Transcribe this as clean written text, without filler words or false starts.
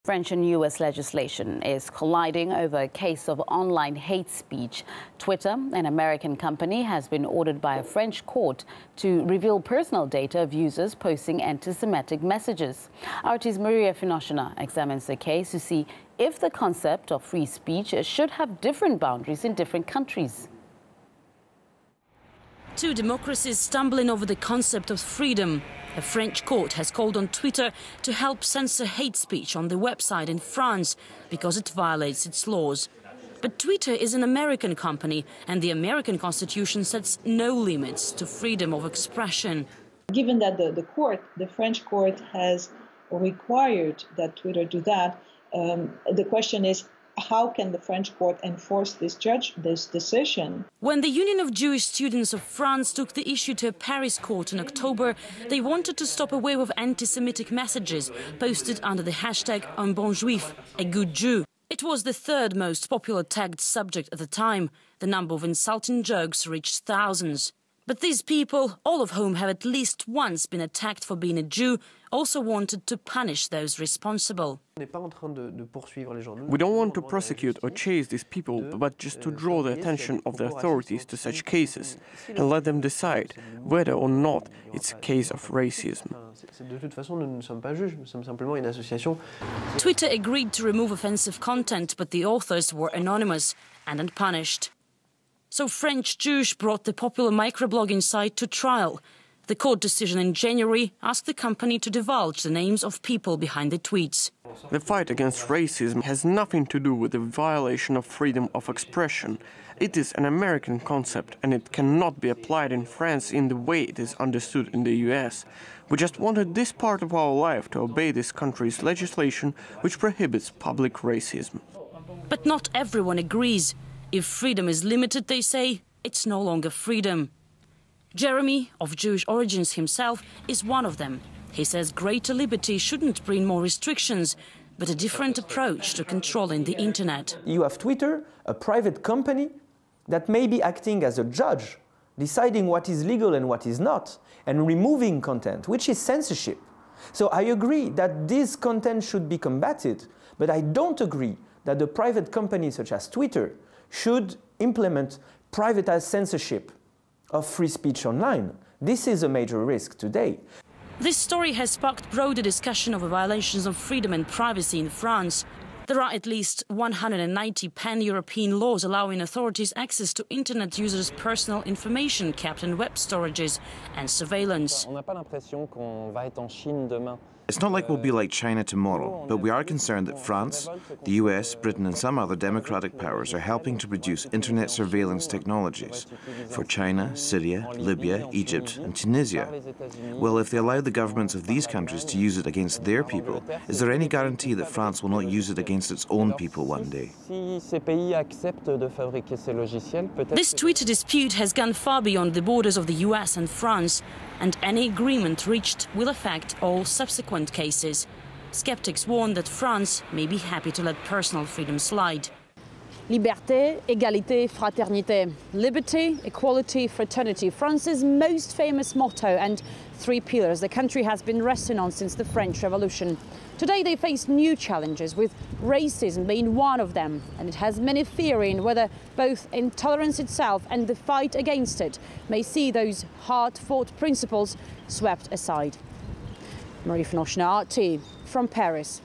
French and US legislation is colliding over a case of online hate speech. Twitter, an American company, has been ordered by a French court to reveal personal data of users posting anti-Semitic messages. RT's Maria Finoshina examines the case to see if the concept of free speech should have different boundaries in different countries. Two democracies stumbling over the concept of freedom. A French court has called on Twitter to help censor hate speech on the website in France because it violates its laws. But Twitter is an American company, and the American Constitution sets no limits to freedom of expression. Given that the French court has required that Twitter do that, the question is, how can the French court enforce this decision? When the Union of Jewish Students of France took the issue to a Paris court in October, they wanted to stop a wave of anti-Semitic messages posted under the hashtag un bon juif, a good Jew. It was the third most popular tagged subject at the time. The number of insulting jokes reached thousands. But these people, all of whom have at least once been attacked for being a Jew, also wanted to punish those responsible. We don't want to prosecute or chase these people, but just to draw the attention of the authorities to such cases and let them decide whether or not it's a case of racism. Twitter agreed to remove offensive content, but the authors were anonymous and unpunished. So French Jews brought the popular microblogging site to trial. The court decision in January asked the company to divulge the names of people behind the tweets. The fight against racism has nothing to do with the violation of freedom of expression. It is an American concept, and it cannot be applied in France in the way it is understood in the US. We just wanted this part of our life to obey this country's legislation, which prohibits public racism. But not everyone agrees. If freedom is limited, they say, it's no longer freedom. Jeremy, of Jewish origins himself, is one of them. He says greater liberty shouldn't bring more restrictions, but a different approach to controlling the internet. You have Twitter, a private company that may be acting as a judge, deciding what is legal and what is not, and removing content, which is censorship. So I agree that this content should be combated, but I don't agree that the private companies such as Twitter should implement privatized censorship of free speech online. This is a major risk today. This story has sparked broader discussion over violations of freedom and privacy in France. There are at least 190 pan-European laws allowing authorities access to internet users' personal information kept in web storages and surveillance. It's not like we'll be like China tomorrow, but we are concerned that France, the US, Britain and some other democratic powers are helping to produce internet surveillance technologies for China, Syria, Libya, Egypt and Tunisia. Well, if they allow the governments of these countries to use it against their people, is there any guarantee that France will not use it against its own people one day? This Twitter dispute has gone far beyond the borders of the US and France, and any agreement reached will affect all subsequent cases. Skeptics warn that France may be happy to let personal freedom slide. Liberté, égalité, fraternité. Liberty, equality, fraternity. France's most famous motto and three pillars the country has been resting on since the French Revolution. Today they face new challenges, with racism being one of them, and it has many fearing whether both intolerance itself and the fight against it may see those hard-fought principles swept aside. Marie Finoshina, RT, from Paris.